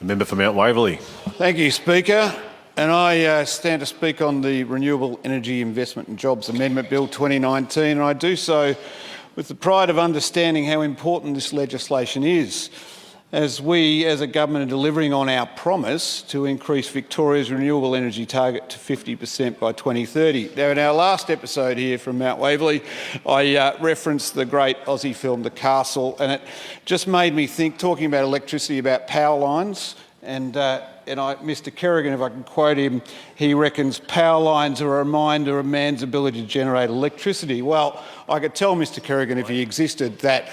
The member for Mount Waverley. Thank you, Speaker. And I stand to speak on the Renewable Energy Investment and Jobs Amendment Bill 2019, and I do so with the pride of understanding how important this legislation is, as we as a government are delivering on our promise to increase Victoria's renewable energy target to 50% by 2030. Now, in our last episode here from Mount Waverley, I referenced the great Aussie film The Castle, and it just made me think, talking about electricity, about power lines. And Mr Kerrigan, if I can quote him, he reckons power lines are a reminder of man's ability to generate electricity. Well, I could tell Mr Kerrigan, if he existed, that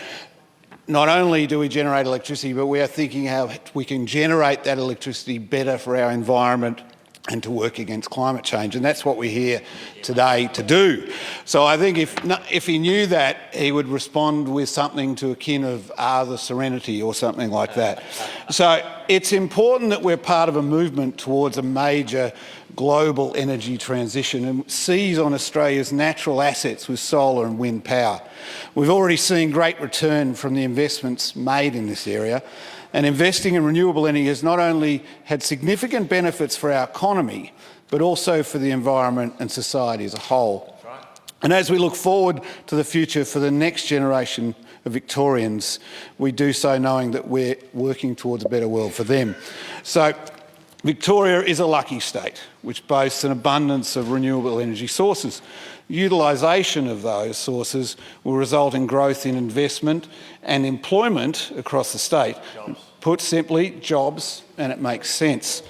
not only do we generate electricity, but we are thinking how we can generate that electricity better for our environment and to work against climate change. And that's what we're here today to do. So I think if he knew that, he would respond with something to akin of the Serenity or something like that. So it's important that we're part of a movement towards a major global energy transition and seize on Australia's natural assets with solar and wind power. We've already seen great return from the investments made in this area, and investing in renewable energy has not only had significant benefits for our economy, but also for the environment and society as a whole. Right. And as we look forward to the future for the next generation of Victorians, we do so knowing that we're working towards a better world for them. So Victoria is a lucky state which boasts an abundance of renewable energy sources. Utilisation of those sources will result in growth in investment and employment across the state. Jobs. Put simply, jobs, and it makes sense.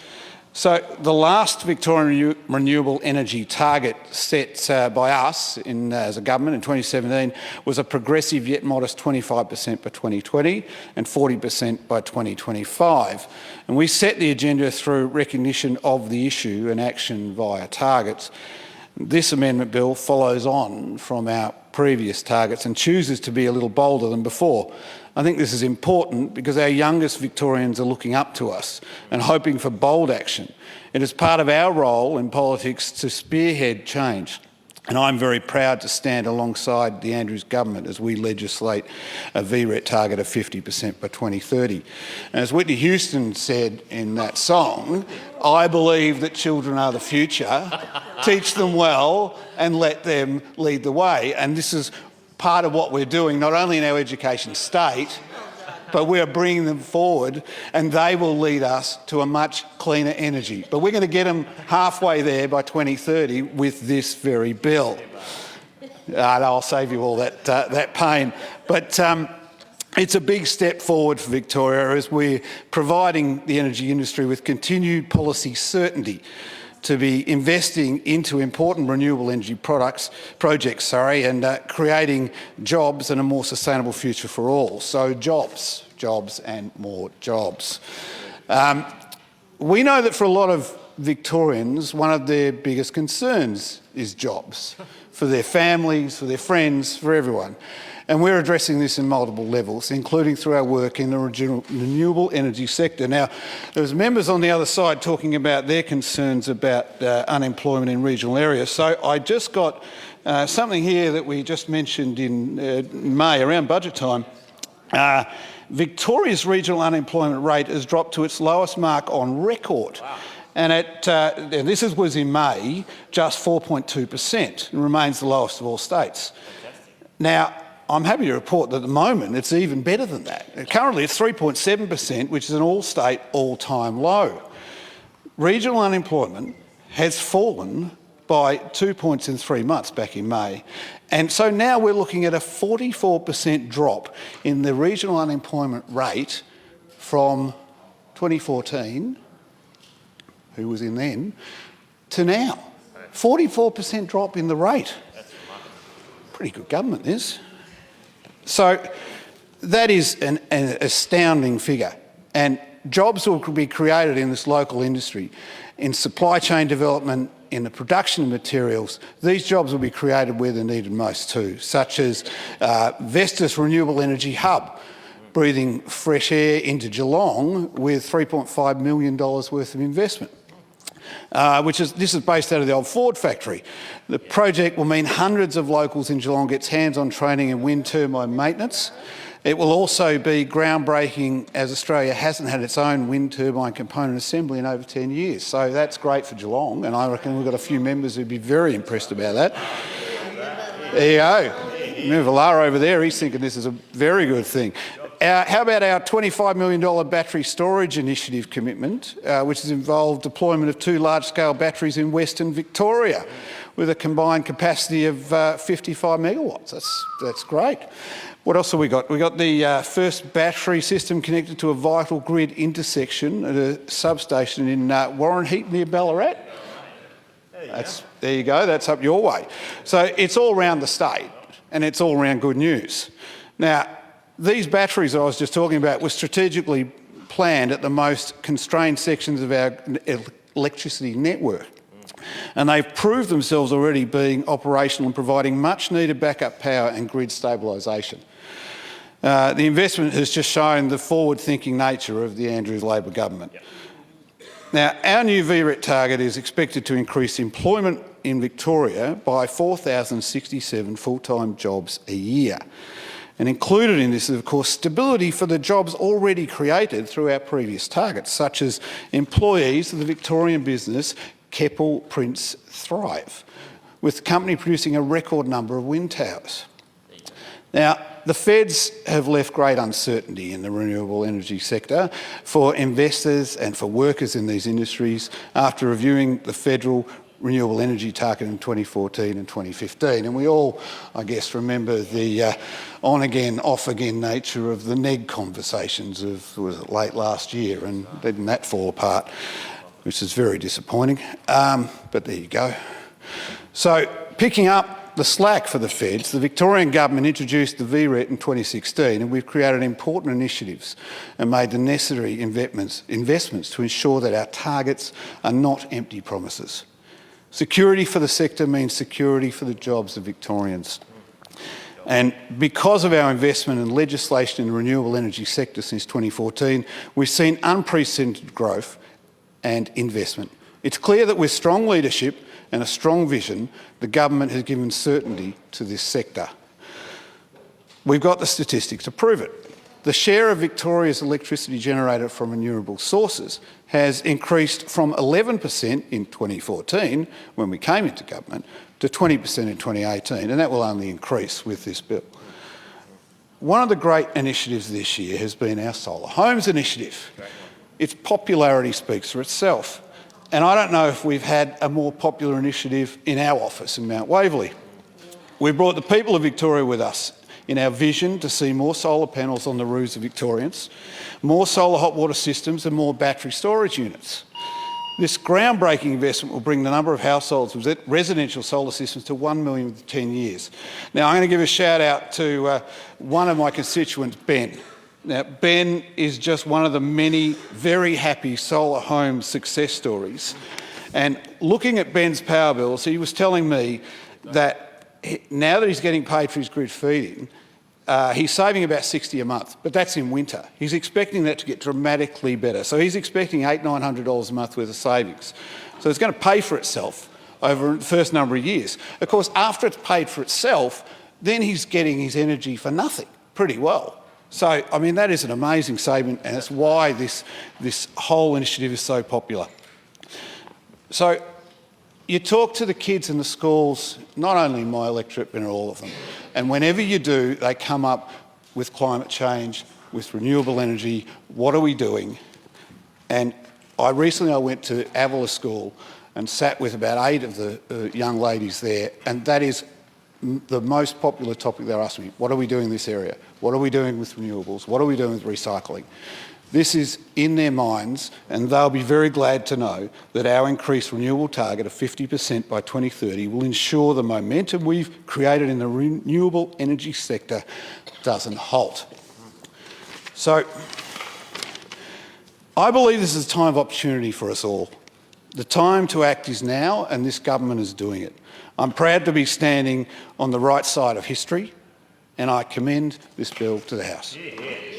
So the last Victorian renewable energy target set by us as a government in 2017 was a progressive yet modest 25% by 2020 and 40% by 2025. And we set the agenda through recognition of the issue and action via targets. This amendment bill follows on from our previous targets and chooses to be a little bolder than before. I think this is important because our youngest Victorians are looking up to us and hoping for bold action. It is part of our role in politics to spearhead change. And I'm very proud to stand alongside the Andrews government as we legislate a VRET target of 50% by 2030. And as Whitney Houston said in that song, I believe that children are the future, teach them well and let them lead the way. And this is part of what we're doing, not only in our education state, but we are bringing them forward and they will lead us to a much cleaner energy. But we're going to get them halfway there by 2030 with this very bill. I'll save you all that pain. But it's a big step forward for Victoria as we're providing the energy industry with continued policy certainty to be investing into important renewable energy projects, and creating jobs and a more sustainable future for all. So jobs and more jobs. We know that for a lot of Victorians, one of their biggest concerns is jobs, for their families, for their friends, for everyone. And we're addressing this in multiple levels, including through our work in the renewable energy sector. Now, there's members on the other side talking about their concerns about unemployment in regional areas. So I just got something here that we just mentioned in May, around budget time. Victoria's regional unemployment rate has dropped to its lowest mark on record. Wow. And this was in May, just 4.2%, and remains the lowest of all states. Fantastic. Now, I'm happy to report that at the moment it's even better than that. Currently it's 3.7%, which is an all-state, all-time low. Regional unemployment has fallen by 2 points in 3 months back in May. And so now we're looking at a 44% drop in the regional unemployment rate from 2014, who was in then, to now. 44% drop in the rate. Pretty good government, this. So that is an astounding figure, and jobs will be created in this local industry, in supply chain development, in the production of materials. These jobs will be created where they're needed most too, such as Vestas Renewable Energy Hub, breathing fresh air into Geelong with $3.5 million worth of investment. This is based out of the old Ford factory. The project will mean hundreds of locals in Geelong gets hands-on training in wind turbine maintenance. It will also be groundbreaking, as Australia hasn't had its own wind turbine component assembly in over 10 years. So that's great for Geelong, and I reckon we've got a few members who'd be very impressed about that. There you go. Remember Lara over there, he's thinking this is a very good thing. How about our $25 million battery storage initiative commitment, which has involved deployment of 2 large-scale batteries in Western Victoria with a combined capacity of 55 megawatts. That's great. What else have we got? We've got the first battery system connected to a vital grid intersection at a substation in Warren Heath near Ballarat. There you go, that's up your way. So it's all around the state and it's all around good news. Now, these batteries I was just talking about were strategically planned at the most constrained sections of our electricity network. And they've proved themselves already being operational and providing much needed backup power and grid stabilisation. The investment has just shown the forward-thinking nature of the Andrews Labor government. Yep. Now, our new VRET target is expected to increase employment in Victoria by 4,067 full-time jobs a year. And included in this is, of course, stability for the jobs already created through our previous targets, such as employees of the Victorian business Keppel Prince Thrive, with the company producing a record number of wind towers. Now, the feds have left great uncertainty in the renewable energy sector for investors and for workers in these industries after reviewing the federal renewable energy target in 2014 and 2015. And we all, I guess, remember the on-again, off-again nature of the NEG conversations of, was it late last year, and didn't that fall apart, which is very disappointing. But there you go. So, picking up the slack for the feds, the Victorian government introduced the VRET in 2016, and we've created important initiatives and made the necessary investments to ensure that our targets are not empty promises. Security for the sector means security for the jobs of Victorians. And because of our investment in legislation in the renewable energy sector since 2014, we've seen unprecedented growth and investment. It's clear that with strong leadership and a strong vision, the government has given certainty to this sector. We've got the statistics to prove it. The share of Victoria's electricity generated from renewable sources has increased from 11% in 2014, when we came into government, to 20% in 2018, and that will only increase with this bill. One of the great initiatives this year has been our Solar Homes initiative. Its popularity speaks for itself. And I don't know if we've had a more popular initiative in our office in Mount Waverley. We brought the people of Victoria with us in our vision to see more solar panels on the roofs of Victorians, more solar hot water systems and more battery storage units. This groundbreaking investment will bring the number of households with residential solar systems to 1 million within 10 years. Now, I'm going to give a shout out to one of my constituents, Ben. Now, Ben is just one of the many very happy solar home success stories. And looking at Ben's power bills, he was telling me that now that he's getting paid for his grid feeding, he's saving about $60 a month, but that's in winter. He's expecting that to get dramatically better. So he's expecting $800-900 a month worth of savings. So it's going to pay for itself over the first number of years. Of course, after it's paid for itself, then he's getting his energy for nothing, pretty well. So, I mean, that is an amazing saving, and that's why this whole initiative is so popular. So, you talk to the kids in the schools, not only in my electorate, but in all of them, and whenever you do, they come up with climate change, with renewable energy, what are we doing? And I went to Avila School and sat with about 8 of the young ladies there, and that is the most popular topic they're asking me. What are we doing in this area? What are we doing with renewables? What are we doing with recycling? This is in their minds, and they'll be very glad to know that our increased renewable target of 50% by 2030 will ensure the momentum we've created in the renewable energy sector doesn't halt. So, I believe this is a time of opportunity for us all. The time to act is now, and this government is doing it. I'm proud to be standing on the right side of history, and I commend this bill to the House. Yeah.